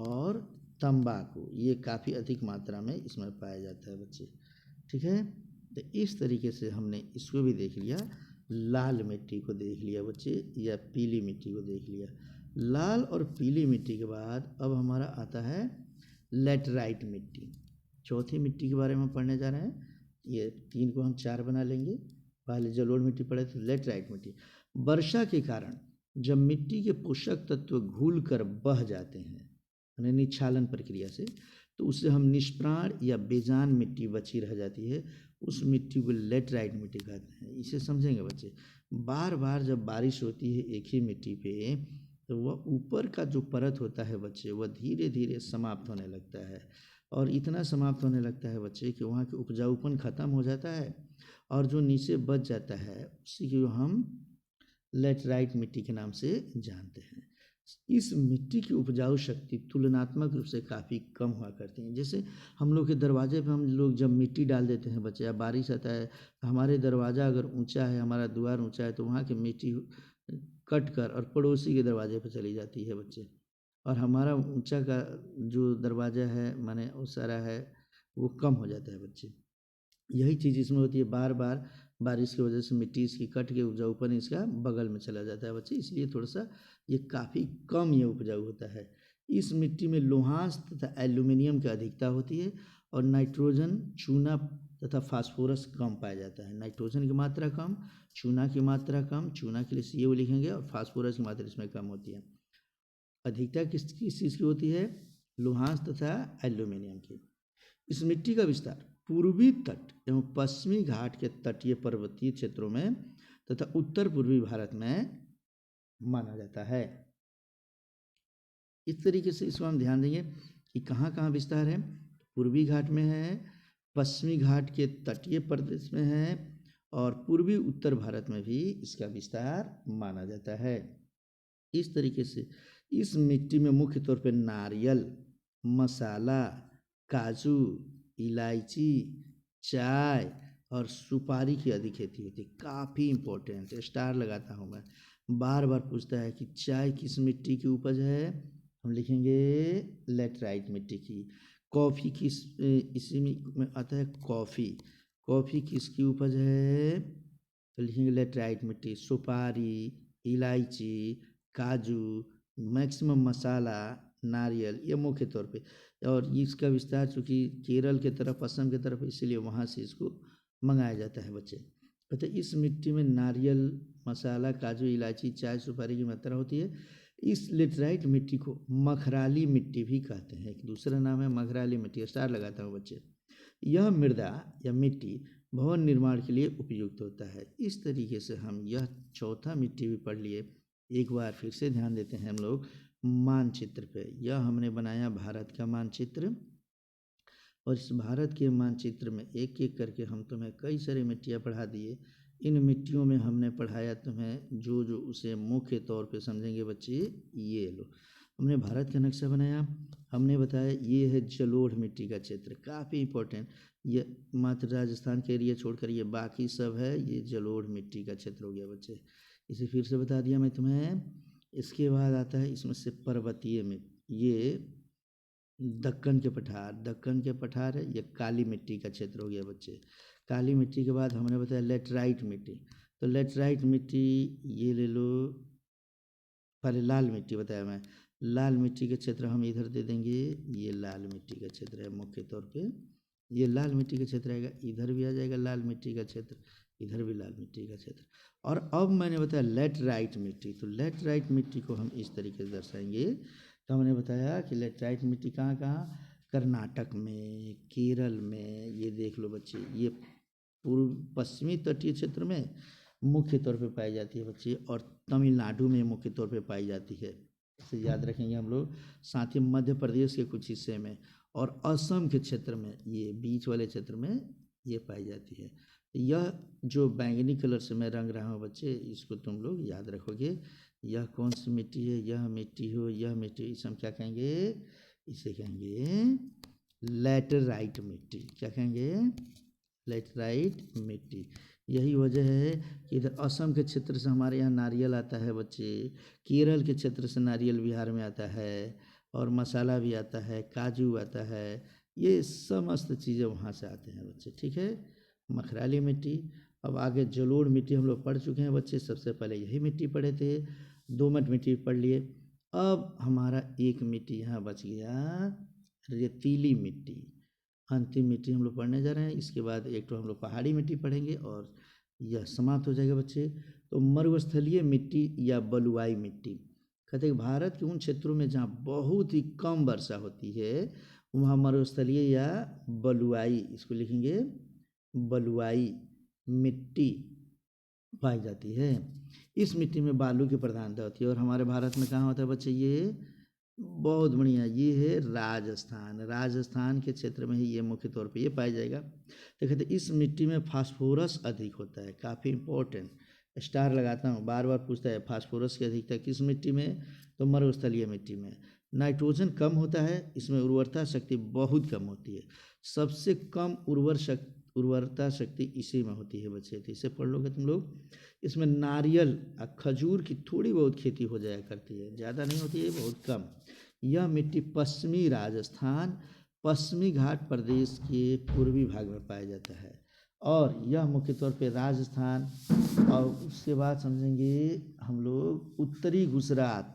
और तंबाकू ये काफ़ी अधिक मात्रा में इसमें पाया जाता है बच्चे। ठीक है, तो इस तरीके से हमने इसको भी देख लिया, लाल मिट्टी को देख लिया बच्चे, या पीली मिट्टी को देख लिया। लाल और पीली मिट्टी के बाद अब हमारा आता है लेटराइट मिट्टी। चौथी मिट्टी के बारे में पढ़ने जा रहे हैं। ये तीन को हम चार बना लेंगे। पहले जलोढ़ मिट्टी पढ़े थे, लेटराइट मिट्टी। वर्षा के कारण जब मिट्टी के पोषक तत्व घुल कर बह जाते हैं, यानी निक्षालन प्रक्रिया से, तो उससे हम निष्प्राण या बेजान मिट्टी बची रह जाती है, उस मिट्टी को लेटराइट मिट्टी कहते हैं। इसे समझेंगे बच्चे। बार बार जब बारिश होती है एक ही मिट्टी पे, तो वह ऊपर का जो परत होता है बच्चे, वह धीरे धीरे समाप्त होने लगता है, और इतना समाप्त होने लगता है बच्चे कि वहाँ की उपजाऊपन खत्म हो जाता है, और जो नीचे बच जाता है उसी को हम लेटराइट मिट्टी के नाम से जानते हैं। इस मिट्टी की उपजाऊ शक्ति तुलनात्मक रूप से काफ़ी कम हुआ करती है। जैसे हम लोग के दरवाजे पे हम लोग जब मिट्टी डाल देते हैं बच्चे, या बारिश आता है, हमारे दरवाज़ा अगर ऊंचा है, हमारा द्वार ऊंचा है, तो वहाँ की मिट्टी कट कर और पड़ोसी के दरवाजे पे चली जाती है बच्चे, और हमारा ऊंचा का जो दरवाज़ा है माने वो सारा है वो कम हो जाता है बच्चे। यही चीज़ इसमें होती है, बार बार बारिश की वजह से मिट्टी इसकी कट के उपजाऊपन इसका बगल में चला जाता है बच्चे, इसलिए थोड़ा सा ये काफ़ी कम ये उपजाऊ होता है। इस मिट्टी में लोहांश तथा एल्यूमिनियम की अधिकता होती है, और नाइट्रोजन, चूना तथा फास्फोरस कम पाया जाता है। नाइट्रोजन की मात्रा कम, चूना की मात्रा कम, चूना के लिए CO लिखेंगे, और फास्फोरस की मात्रा इसमें कम होती है। अधिकता किस किस चीज़ की होती है? लोहांश तथा एल्यूमिनियम की। इस मिट्टी का विस्तार पूर्वी तट एवं पश्चिमी घाट के तटीय पर्वतीय क्षेत्रों में तथा उत्तर पूर्वी भारत में माना जाता है। इस तरीके से इसको हम ध्यान देंगे कि कहाँ कहाँ विस्तार है। पूर्वी घाट में है, पश्चिमी घाट के तटीय प्रदेश में है और पूर्वी उत्तर भारत में भी इसका विस्तार माना जाता है। इस तरीके से इस मिट्टी में मुख्य तौर पे नारियल, मसाला, काजू, इलायची, चाय और सुपारी की अधिक खेती होती है। काफ़ी इम्पोर्टेंट स्टार लगाता हूँ मैं। बार बार पूछता है कि चाय किस मिट्टी की उपज है, हम लिखेंगे लेटराइट मिट्टी की। कॉफ़ी किस, इसी में आता है कॉफ़ी किसकी उपज है, तो लिखेंगे लेटराइट मिट्टी। सुपारी, इलायची, काजू, मैक्सिमम मसाला, नारियल, ये मुख्य तौर पे। और इसका विस्तार चूँकि केरल के तरफ, असम के तरफ, इसीलिए वहाँ से इसको मंगाया जाता है बच्चे। तो इस मिट्टी में नारियल, मसाला, काजू, इलायची, चाय, सुपारी की मात्रा होती है। इस लेटराइट मिट्टी को मखराली मिट्टी भी कहते हैं। एक दूसरा नाम है मखराली मिट्टी। स्टार लगाता हूँ बच्चे। यह मृदा या मिट्टी भवन निर्माण के लिए उपयुक्त होता है। इस तरीके से हम यह चौथा मिट्टी भी पढ़ लिए। एक बार फिर से ध्यान देते हैं हम लोग मानचित्र पे। यह हमने बनाया भारत का मानचित्र और इस भारत के मानचित्र में एक एक करके हम तुम्हें कई सारी मिट्टियाँ पढ़ा दिए। इन मिट्टियों में हमने पढ़ाया तुम्हें जो जो उसे मुख्य तौर पे समझेंगे बच्चे। ये लो, हमने भारत का नक्शा बनाया, हमने बताया ये है जलोढ़ मिट्टी का क्षेत्र, काफ़ी इंपॉर्टेंट। ये मात्र राजस्थान के एरिया छोड़कर ये बाकी सब है, ये जलोढ़ मिट्टी का क्षेत्र हो गया बच्चे। इसे फिर से बता दिया मैं तुम्हें। इसके बाद आता है इसमें से पर्वतीय में, ये दक्कन के पठार है, ये काली मिट्टी का क्षेत्र हो गया बच्चे। काली मिट्टी के बाद हमने बताया लेटराइट मिट्टी, तो लेटराइट मिट्टी ये ले लो। पहले लाल मिट्टी बताया मैं, लाल मिट्टी का क्षेत्र हम इधर दे देंगे। ये लाल मिट्टी का क्षेत्र है मुख्य तौर पे, ये लाल मिट्टी का क्षेत्र आएगा। इधर भी आ जाएगा लाल मिट्टी का क्षेत्र, इधर भी लाल मिट्टी का क्षेत्र। और अब मैंने बताया लेटराइट मिट्टी, तो लेटराइट मिट्टी को हम इस तरीके से दर्शाएंगे। तो हमने बताया कि लेटराइट मिट्टी कहाँ कहाँ, कर्नाटक में, केरल में, ये देख लो बच्चे, ये पूर्व पश्चिमी तटीय क्षेत्र में मुख्य तौर पे पाई जाती है बच्चे, और तमिलनाडु में मुख्य तौर पे पाई जाती है। इसे याद रखेंगे हम लोग। साथ ही मध्य प्रदेश के कुछ हिस्से में और असम के क्षेत्र में, ये बीच वाले क्षेत्र में ये पाई जाती है। यह जो बैंगनी कलर से मैं रंग रहा हूँ बच्चे, इसको तुम लोग याद रखोगे। यह कौन सी मिट्टी है, यह मिट्टी हो, यह मिट्टी, इसे हम क्या कहेंगे, इसे कहेंगे लेटराइट मिट्टी। क्या कहेंगे, लेटराइट मिट्टी। यही वजह है कि इधर असम के क्षेत्र से हमारे यहाँ नारियल आता है बच्चे, केरल के क्षेत्र से नारियल बिहार में आता है, और मसाला भी आता है, काजू आता है, ये समस्त चीज़ें वहाँ से आते हैं बच्चे। ठीक है, मखराली मिट्टी। अब आगे जलोढ़ मिट्टी हम लोग पढ़ चुके हैं बच्चे, सबसे पहले यही मिट्टी पढ़े थे, दोमट मिट्टी पढ़ लिए। अब हमारा एक मिट्टी यहाँ बच गया, रेतीली मिट्टी। अंतिम मिट्टी हम लोग पढ़ने जा रहे हैं। इसके बाद एक तो हम लोग पहाड़ी मिट्टी पढ़ेंगे और यह समाप्त हो जाएगा बच्चे। तो मरुस्थलीय मिट्टी या बलुआई मिट्टी, कहते हैं भारत के उन क्षेत्रों में जहाँ बहुत ही कम वर्षा होती है वहाँ मरुस्थलीय या बलुआई, इसको लिखेंगे बलुआई मिट्टी पाई जाती है। इस मिट्टी में बालू की प्रधानता होती है। और हमारे भारत में कहाँ होता है बच्चे, ये बहुत बढ़िया, ये है राजस्थान के क्षेत्र में ही ये मुख्य तौर पे ये पाया जाएगा। तो कहते इस मिट्टी में फास्फोरस अधिक होता है, काफ़ी इंपॉर्टेंट। स्टार लगाता हूँ, बार बार पूछता है फास्फोरस की अधिकता किस मिट्टी में, तो मरुस्थलीय मिट्टी में। नाइट्रोजन कम होता है, इसमें उर्वरता शक्ति बहुत कम होती है। सबसे कम उर्वरता शक्ति इसी में होती है बच्चे, तो इसे पढ़ लोगे तुम लोग। इसमें नारियल और खजूर की थोड़ी बहुत खेती हो जाया करती है, ज़्यादा नहीं होती है, बहुत कम। यह मिट्टी पश्चिमी राजस्थान, पश्चिमी घाट प्रदेश के पूर्वी भाग में पाया जाता है। और यह मुख्य तौर पे राजस्थान, और उसके बाद समझेंगे हम लोग उत्तरी गुजरात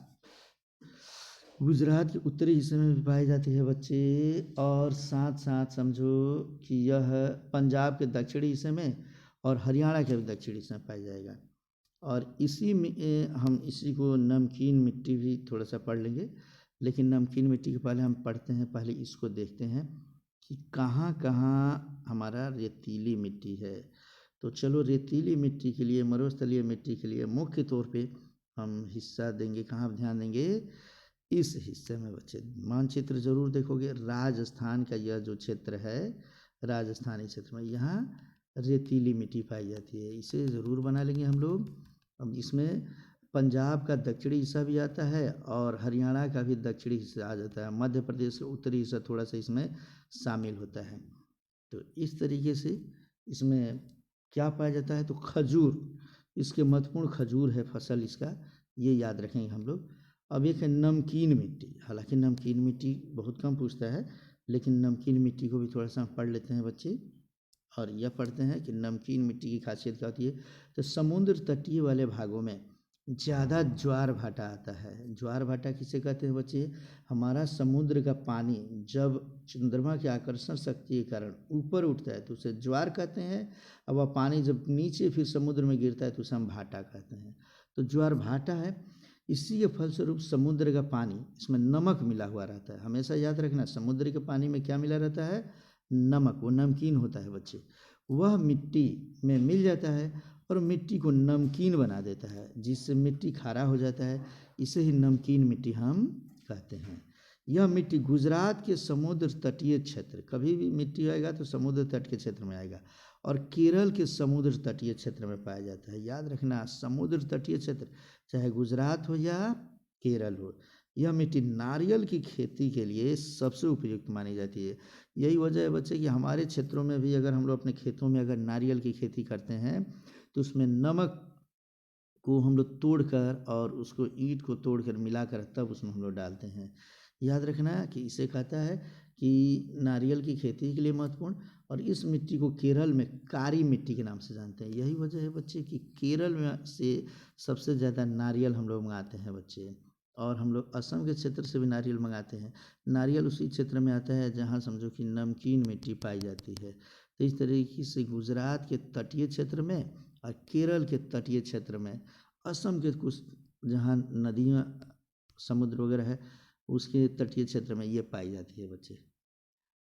के उत्तरी हिस्से में भी पाई जाती है बच्चे। और साथ साथ समझो कि यह पंजाब के दक्षिणी हिस्से में और हरियाणा के भी दक्षिणी हिस्से में पाया जाएगा। और इसी में हम इसी को नमकीन मिट्टी भी थोड़ा सा पढ़ लेंगे, लेकिन नमकीन मिट्टी के पहले हम पढ़ते हैं, पहले इसको देखते हैं। कि कहाँ कहाँ हमारा रेतीली मिट्टी है। तो चलो रेतीली मिट्टी के लिए, मरुस्थलीय मिट्टी के लिए मुख्य तौर पे हम हिस्सा देंगे, कहाँ ध्यान देंगे, इस हिस्से में बच्चे। मानचित्र जरूर देखोगे, राजस्थान का यह जो क्षेत्र है, राजस्थानी क्षेत्र में यहाँ रेतीली मिट्टी पाई जाती है, इसे ज़रूर बना लेंगे हम लोग। अब इसमें पंजाब का दक्षिणी हिस्सा भी आता है और हरियाणा का भी दक्षिणी हिस्सा आ जाता है, मध्य प्रदेश का उत्तरी हिस्सा थोड़ा सा इसमें शामिल होता है। तो इस तरीके से इसमें क्या पाया जाता है, तो खजूर, इसके महत्वपूर्ण खजूर है फसल इसका, ये याद रखेंगे हम लोग। अब एक है नमकीन मिट्टी, हालांकि नमकीन मिट्टी बहुत कम पूछता है, लेकिन नमकीन मिट्टी को भी थोड़ा सा पढ़ लेते हैं बच्चे। और यह पढ़ते हैं कि नमकीन मिट्टी की खासियत क्या होती है, तो समुद्र तटीय वाले भागों में ज़्यादा ज्वार भाटा आता है। ज्वार भाटा किसे कहते हैं बच्चे, हमारा समुद्र का पानी जब चंद्रमा के आकर्षण शक्ति के कारण ऊपर उठता है तो उसे ज्वार कहते हैं, और वह पानी जब नीचे फिर समुद्र में गिरता है तो उसे हम भाटा कहते हैं। तो ज्वार भाटा है, इसी के फलस्वरूप समुद्र का पानी, इसमें नमक मिला हुआ रहता है। हमेशा याद रखना, समुद्र के पानी में क्या मिला रहता है, नमक, वो नमकीन होता है बच्चे, वह मिट्टी में मिल जाता है और मिट्टी को नमकीन बना देता है, जिससे मिट्टी खारा हो जाता है, इसे ही नमकीन मिट्टी हम कहते हैं। यह मिट्टी गुजरात के समुद्र तटीय क्षेत्र, कभी भी मिट्टी आएगा तो समुद्र तट के क्षेत्र में आएगा, और केरल के समुद्र तटीय क्षेत्र में पाया जाता है। याद रखना, समुद्र तटीय क्षेत्र चाहे गुजरात हो या केरल हो। यह मिट्टी नारियल की खेती के लिए सबसे उपयुक्त मानी जाती है। यही वजह है बच्चे कि हमारे क्षेत्रों में भी अगर हम लोग अपने खेतों में अगर नारियल की खेती करते हैं तो उसमें नमक को हम लोग तोड़कर और उसको ईंट को तोड़कर मिलाकर तब उसमें हम लोग डालते हैं। याद रखना कि इसे कहता है कि नारियल की खेती के लिए महत्वपूर्ण, और इस मिट्टी को केरल में कारी मिट्टी के नाम से जानते हैं। यही वजह है बच्चे कि केरल में से सबसे ज़्यादा नारियल हम लोग मंगाते हैं बच्चे, और हम लोग असम के क्षेत्र से भी नारियल मंगाते हैं। नारियल उसी क्षेत्र में आता है जहाँ समझो कि नमकीन मिट्टी पाई जाती है। तो इस तरीके से गुजरात के तटीय क्षेत्र में और केरल के तटीय क्षेत्र में, असम के कुछ जहाँ नदियाँ समुद्र वगैरह है उसके तटीय क्षेत्र में ये पाई जाती है बच्चे।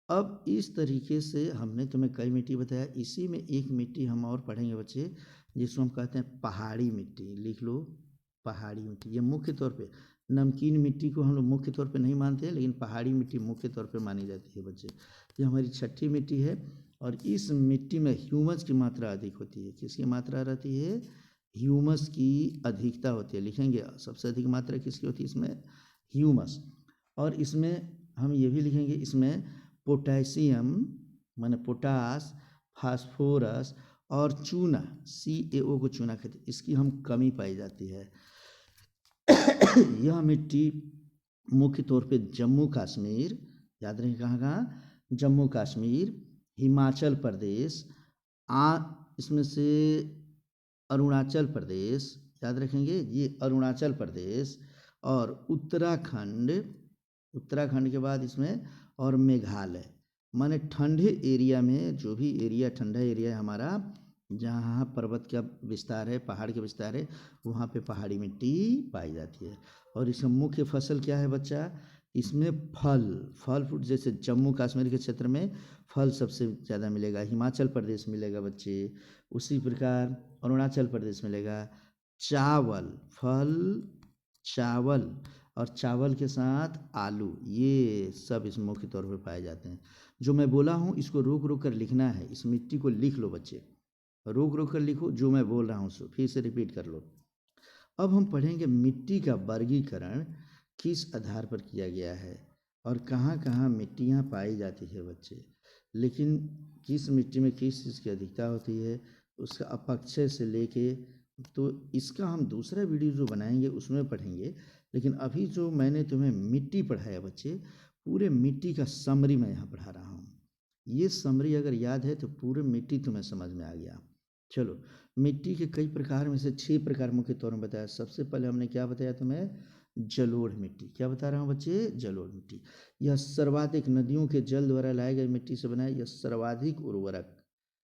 अब इस तरीके से हमने तुम्हें कई मिट्टी बताया, इसी में एक मिट्टी हम और पढ़ेंगे बच्चे जिसको हम कहते हैं पहाड़ी मिट्टी। लिख लो, पहाड़ी मिट्टी। ये मुख्य तौर पे नमकीन मिट्टी को हम लोग मुख्य तौर पे नहीं मानते हैं, लेकिन पहाड़ी मिट्टी मुख्य तौर पे मानी जाती है बच्चे। ये हमारी छठी मिट्टी है, और इस मिट्टी में ह्यूमस की मात्रा अधिक होती है। किसकी मात्रा रहती है, ह्यूमस की अधिकता होती है। लिखेंगे सबसे अधिक मात्रा किसकी होती है इसमें, ह्यूमस। और इसमें हम ये भी लिखेंगे, इसमें पोटेशियम माने पोटास, फास्फोरस और चूना, CaO को चूना कहते हैं, इसकी हम कमी पाई जाती है। यह मिट्टी मुख्य तौर पे जम्मू कश्मीर, याद रखें कहाँ कहाँ, जम्मू कश्मीर, हिमाचल प्रदेश, इसमें से अरुणाचल प्रदेश, याद रखेंगे ये अरुणाचल प्रदेश, और उत्तराखंड, उत्तराखंड के बाद इसमें और मेघालय, माने ठंडे एरिया में, जो भी एरिया ठंडा एरिया है हमारा, जहाँ पर्वत का विस्तार है, पहाड़ के विस्तार है, वहाँ पे पहाड़ी मिट्टी पाई जाती है। और इसका मुख्य फसल क्या है बच्चा, इसमें फल फ्रूट, जैसे जम्मू कश्मीर के क्षेत्र में फल सबसे ज़्यादा मिलेगा, हिमाचल प्रदेश मिलेगा बच्चे, उसी प्रकार अरुणाचल प्रदेश मिलेगा। चावल, फल, चावल, और चावल के साथ आलू, ये सब इसमें मुख्य तौर पर पाए जाते हैं। जो मैं बोला हूँ इसको रोक रोक कर लिखना है, इस मिट्टी को लिख लो बच्चे, रोक रोक कर लिखो, जो मैं बोल रहा हूँ सो फिर से रिपीट कर लो। अब हम पढ़ेंगे मिट्टी का वर्गीकरण किस आधार पर किया गया है और कहाँ कहाँ मिट्टियाँ पाई जाती है बच्चे। लेकिन किस मिट्टी में किस चीज़ की अधिकता होती है उसका अपक्षय से लेके, तो इसका हम दूसरा वीडियो जो बनाएंगे उसमें पढ़ेंगे। लेकिन अभी जो मैंने तुम्हें मिट्टी पढ़ाया बच्चे, पूरे मिट्टी का समरी मैं यहाँ पढ़ा रहा हूँ। ये समरी अगर याद है तो पूरे मिट्टी तुम्हें समझ में आ गया। चलो, मिट्टी के कई प्रकार में से 6 प्रकार मुख्य तौर में बताया। सबसे पहले हमने क्या बताया तुम्हें, जलोढ़ मिट्टी। क्या बता रहा हूँ बच्चे, जलोढ़ मिट्टी। यह सर्वाधिक नदियों के जल द्वारा लाए गए मिट्टी से बना है। यह सर्वाधिक उर्वरक,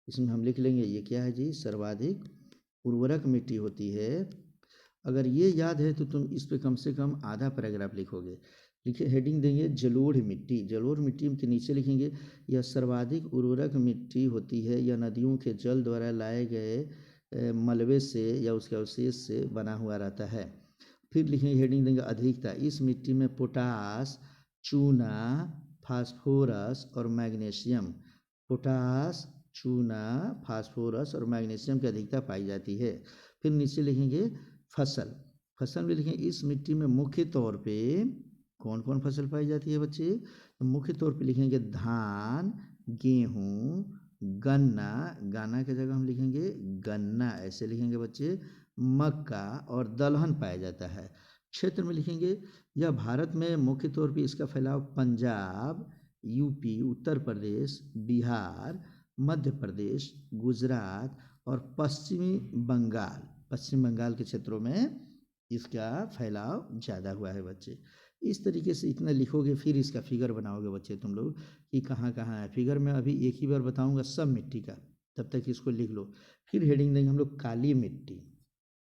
इसमें हम लिख लेंगे ये क्या है जी, सर्वाधिक उर्वरक मिट्टी होती है। अगर ये याद है तो तुम इस पे कम से कम आधा पैराग्राफ लिखोगे। लिखे हेडिंग देंगे जलोढ़ मिट्टी। जलोढ़ मिट्टी के नीचे लिखेंगे यह सर्वाधिक उर्वरक मिट्टी होती है, यह नदियों के जल द्वारा लाए गए मलबे से या उसके अवशेष से बना हुआ रहता है। फिर लिखेंगे हेडिंग देंगे अधिकता। इस मिट्टी में पोटास, चूना, फास्फोरस और मैग्नीशियम, पोटास, चूना, फास्फोरस और मैग्नीशियम की अधिकता पाई जाती है। फिर नीचे लिखेंगे फसल। फसल में लिखेंगे इस मिट्टी में मुख्य तौर पे कौन कौन फसल पाई जाती है बच्चे। तो मुख्य तौर पे लिखेंगे धान, गेहूँ, गन्ना, गाना की जगह हम लिखेंगे गन्ना, ऐसे लिखेंगे बच्चे, मक्का और दलहन पाया जाता है। क्षेत्र में लिखेंगे यह भारत में मुख्य तौर पे इसका फैलाव पंजाब, यूपी, उत्तर प्रदेश, बिहार, मध्य प्रदेश, गुजरात और पश्चिम बंगाल के क्षेत्रों में इसका फैलाव ज़्यादा हुआ है बच्चे। इस तरीके से इतना लिखोगे, फिर इसका फिगर बनाओगे बच्चे तुम लोग कि कहाँ कहाँ है। फिगर में अभी एक ही बार बताऊंगा सब मिट्टी का, तब तक इसको लिख लो। फिर हेडिंग देंगे हम लोग काली मिट्टी।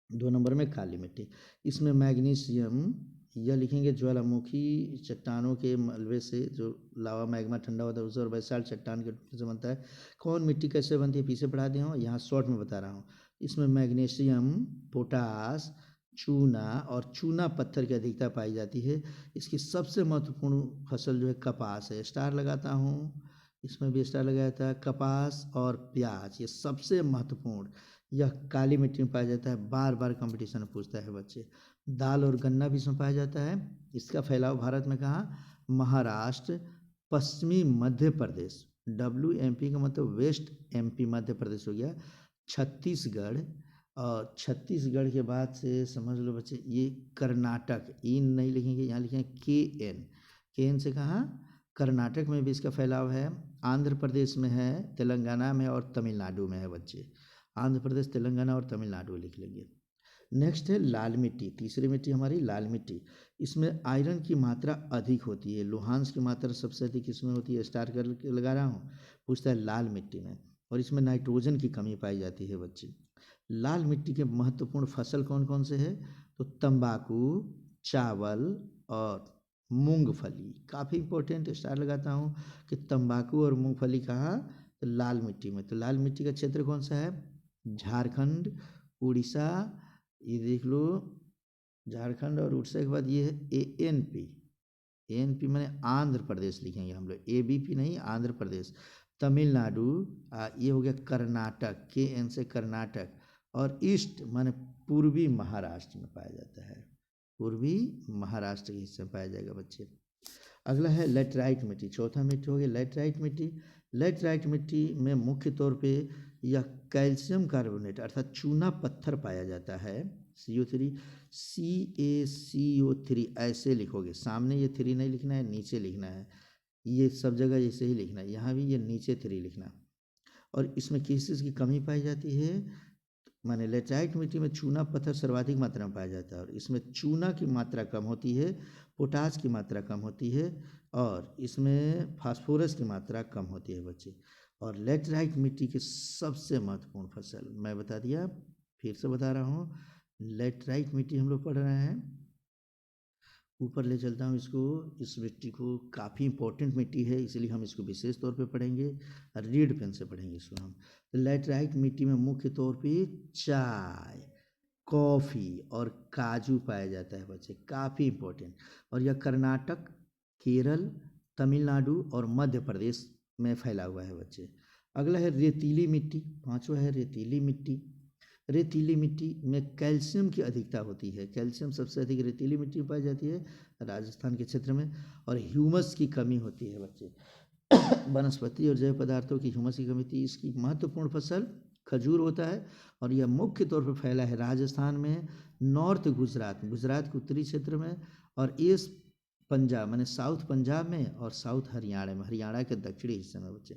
2 नंबर में काली मिट्टी, इसमें मैग्नीशियम, यह लिखेंगे ज्वालामुखी चट्टानों के मलबे से जो लावा मैग्मा ठंडा होता है उसे और बेसाल्ट चट्टान के टूटने से बनता है। कौन मिट्टी कैसे बनती है पीछे पढ़ा दिया हूँ, यहाँ शॉर्ट में बता रहा हूँ। इसमें मैग्नीशियम, पोटास, चूना और चूना पत्थर की अधिकता पाई जाती है। इसकी सबसे महत्वपूर्ण फसल जो है कपास है, स्टार लगाता हूँ, इसमें भी स्टार लगाया था। कपास और प्याज ये सबसे महत्वपूर्ण, यह काली मिट्टी में पाया जाता है। बार बार कंपटीशन में पूछता है बच्चे। दाल और गन्ना भी इसमें पाया जाता है। इसका फैलाव भारत में कहाँ, महाराष्ट्र, पश्चिमी मध्य प्रदेश, WMP का मतलब वेस्ट MP मध्य प्रदेश हो गया, छत्तीसगढ़, और छत्तीसगढ़ के बाद से समझ लो बच्चे ये कर्नाटक, इन नहीं लिखेंगे, यहाँ लिखेंगे KN से कहाँ, कर्नाटक में भी इसका फैलाव है। आंध्र प्रदेश में है, तेलंगाना में और तमिलनाडु में है बच्चे। आंध्र प्रदेश, तेलंगाना और तमिलनाडु लिख लेंगे। नेक्स्ट है लाल मिट्टी, तीसरी मिट्टी हमारी लाल मिट्टी। इसमें आयरन की मात्रा अधिक होती है। लोहांस की मात्रा सबसे अधिक इसमें होती है, स्टार कर लगा रहा हूँ, पूछता है लाल मिट्टी में। और इसमें नाइट्रोजन की कमी पाई जाती है बच्चे। लाल मिट्टी के महत्वपूर्ण फसल कौन कौन से है, तो तंबाकू, चावल और मूंगफली। काफ़ी इंपॉर्टेंट, स्टार लगाता हूँ कि तंबाकू और मूंगफली कहाँ, तो लाल मिट्टी में। तो लाल मिट्टी का क्षेत्र कौन सा है, झारखंड, उड़ीसा, ये देख लो झारखंड और उड़ीसा के बाद ये है ANP मैंने आंध्र प्रदेश लिखेंगे हम लोग, ABP नहीं, आंध्र प्रदेश, तमिलनाडु, ये हो गया कर्नाटक, KN से कर्नाटक, और ईस्ट माने पूर्वी महाराष्ट्र में पाया जाता है, पूर्वी महाराष्ट्र के हिस्से में पाया जाएगा बच्चे। अगला है लेटराइट मिट्टी, चौथा मिट्टी हो गया लेटराइट मिट्टी। लेटराइट मिट्टी में मुख्य तौर पे यह कैल्शियम कार्बोनेट अर्थात चूना पत्थर पाया जाता है, CO3, CaCO3 ऐसे लिखोगे, सामने ये 3 नहीं लिखना है, नीचे लिखना है, ये सब जगह ऐसे ही लिखना है, यहाँ भी ये नीचे 3 लिखना। और इसमें किस चीज़ की कमी पाई जाती है, माने लेटराइट मिट्टी में चूना पत्थर सर्वाधिक मात्रा में पाया जाता है और इसमें चूना की मात्रा कम होती है, पोटास की मात्रा कम होती है और इसमें फास्फोरस की मात्रा कम होती है बच्चे। और लेटराइट मिट्टी की सबसे महत्वपूर्ण फसल मैं बता दिया, फिर से बता रहा हूँ, लेटराइट मिट्टी हम लोग पढ़ रहे हैं, ऊपर ले चलता हूँ इसको, इस मिट्टी को, काफ़ी इंपॉर्टेंट मिट्टी है इसलिए हम इसको विशेष तौर पे पढ़ेंगे, रीड पेन से पढ़ेंगे इसको हम। तो लेटराइट मिट्टी में मुख्य तौर पे चाय, कॉफ़ी और काजू पाया जाता है बच्चे, काफ़ी इंपॉर्टेंट। और यह कर्नाटक, केरल, तमिलनाडु और मध्य प्रदेश में फैला हुआ है बच्चे। अगला है रेतीली मिट्टी, पांचवा है रेतीली मिट्टी। रेतीली मिट्टी में कैल्शियम की अधिकता होती है, कैल्शियम सबसे अधिक रेतीली मिट्टी में पाई जाती है राजस्थान के क्षेत्र में। और ह्यूमस की कमी होती है बच्चे, वनस्पति और जैव पदार्थों की ह्यूमस की कमी थी। इसकी महत्वपूर्ण फसल खजूर होता है और यह मुख्य तौर पर फैला है राजस्थान में, नॉर्थ गुजरात के उत्तरी क्षेत्र में, और ईस्ट पंजाब माने साउथ पंजाब में, और साउथ हरियाणा में, हरियाणा के दक्षिणी हिस्से में बच्चे।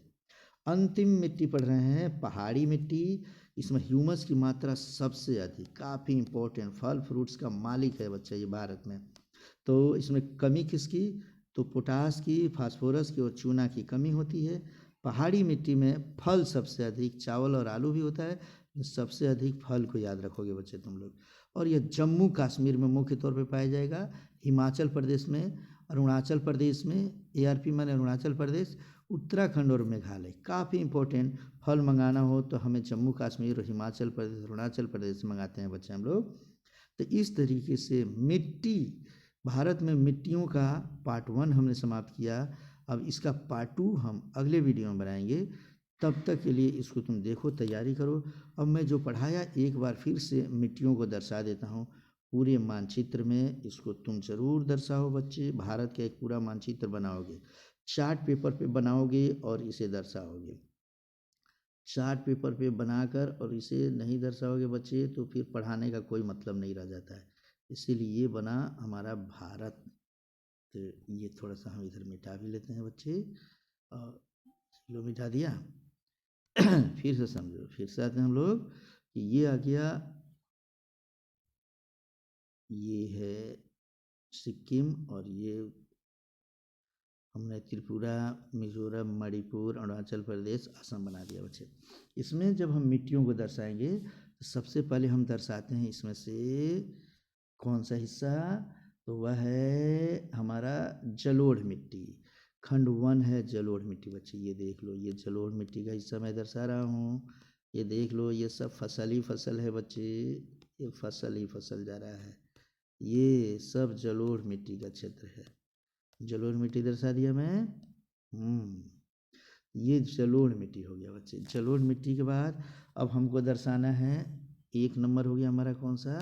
अंतिम मिट्टी पढ़ रहे हैं पहाड़ी मिट्टी, इसमें ह्यूमस की मात्रा सबसे अधिक, काफ़ी इंपॉर्टेंट, फल फ्रूट्स का मालिक है बच्चा ये भारत में। तो इसमें कमी किसकी, तो पोटास की, फास्फोरस की और चूना की कमी होती है। पहाड़ी मिट्टी में फल सबसे अधिक, चावल और आलू भी होता है, सबसे अधिक फल को याद रखोगे बच्चे तुम लोग। और यह जम्मू कश्मीर में मुख्य तौर पे पाया जाएगा, हिमाचल प्रदेश में अरुणाचल प्रदेश में, ARP माने अरुणाचल प्रदेश, उत्तराखंड और मेघालय। काफ़ी इंपॉर्टेंट, फल मंगाना हो तो हमें जम्मू कश्मीर और हिमाचल प्रदेश, अरुणाचल प्रदेश से मंगाते हैं बच्चे हम लोग। तो इस तरीके से मिट्टी, भारत में मिट्टियों का पार्ट 1 हमने समाप्त किया। अब इसका पार्ट 2 हम अगले वीडियो में बनाएंगे। तब तक के लिए इसको तुम देखो, तैयारी करो। अब मैं जो पढ़ाया एक बार फिर से मिट्टियों को दर्शा देता हूँ पूरे मानचित्र में। इसको तुम जरूर दर्शाओ बच्चे। भारत का एक पूरा मानचित्र बनाओगे, चार्ट पेपर पे बनाओगे और इसे दर्शाओगे। चार्ट पेपर पे बनाकर और इसे नहीं दर्शाओगे बच्चे तो फिर पढ़ाने का कोई मतलब नहीं रह जाता है। इसीलिए ये बना हमारा भारत। तो ये थोड़ा सा हम इधर मिटा भी लेते हैं बच्चे, और लो मिटा दिया। फिर से समझो, फिर से आते हैं हम लोग कि ये आ गया, ये है सिक्किम, और ये हमने त्रिपुरा, मिजोरम, मणिपुर, अरुणाचल प्रदेश, असम बना दिया बच्चे। इसमें जब हम मिट्टियों को दर्शाएंगे तो सबसे पहले हम दर्शाते हैं इसमें से कौन सा हिस्सा, तो वह है हमारा जलोढ़ मिट्टी। खंड 1 है जलोढ़ मिट्टी बच्चे। ये देख लो, ये जलोढ़ मिट्टी का हिस्सा मैं दर्शा रहा हूँ। ये देख लो, ये सब फसल ही फसल है बच्चे, ये फसल ही फसल जा रहा है। ये सब जलोढ़ मिट्टी का क्षेत्र है। जलोढ़ मिट्टी दर्शा दिया मैं। ये जलोढ़ मिट्टी हो गया बच्चे। जलोढ़ मिट्टी के बाद अब हमको दर्शाना है, 1 नंबर हो गया हमारा कौन सा,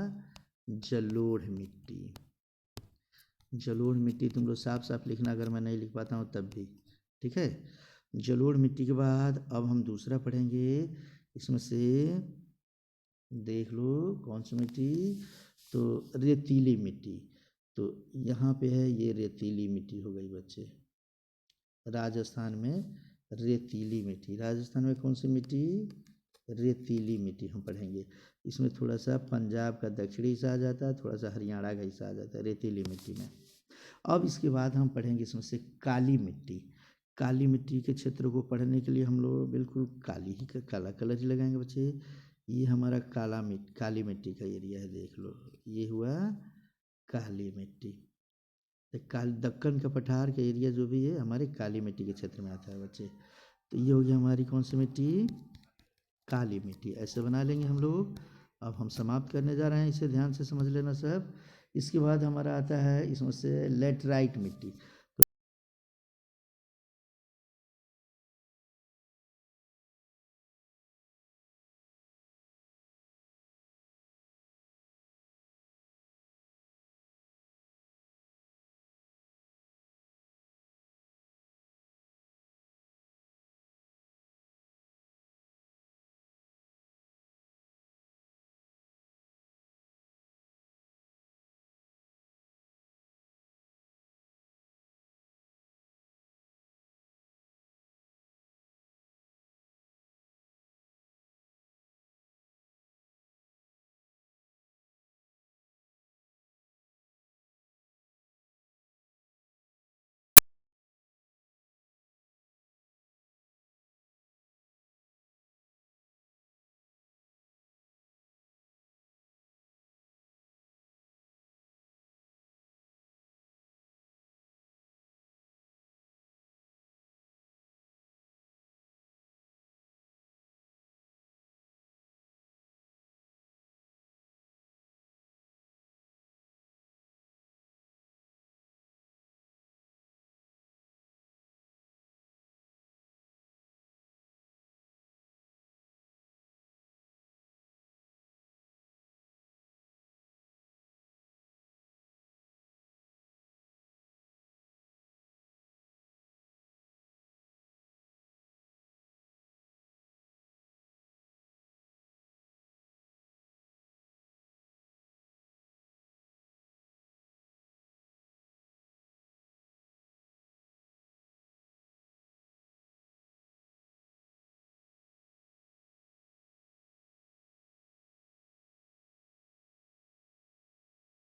जलोढ़ मिट्टी। जलोढ़ मिट्टी तुम लोग साफ साफ लिखना, अगर मैं नहीं लिख पाता हूँ तब भी, ठीक है। जलोढ़ मिट्टी के बाद अब हम दूसरा पढ़ेंगे। इसमें से देख लो कौन सी मिट्टी, तो रेतीली मिट्टी। तो यहाँ पे है, ये रेतीली मिट्टी हो गई बच्चे। राजस्थान में रेतीली मिट्टी, राजस्थान में कौन सी मिट्टी, रेतीली मिट्टी हम पढ़ेंगे। इसमें थोड़ा सा पंजाब का दक्षिणी हिस्सा आ जाता है, थोड़ा सा हरियाणा का हिस्सा आ जाता है रेतीली मिट्टी में। अब इसके बाद हम पढ़ेंगे इसमें से काली मिट्टी। काली मिट्टी के क्षेत्र को पढ़ने के लिए हम लोग बिल्कुल काला कलर ही लगाएंगे बच्चे। ये हमारा काली मिट्टी का एरिया है, देख लो ये हुआ काली मिट्टी। दक्कन का पठार का एरिया जो भी है हमारे काली मिट्टी के क्षेत्र में आता है बच्चे। तो ये हो गया हमारी कौन सी मिट्टी, काली मिट्टी। ऐसे बना लेंगे हम लोग। अब हम समाप्त करने जा रहे हैं, इसे ध्यान से समझ लेना सब। इसके बाद हमारा आता है इसमें से लेटराइट मिट्टी।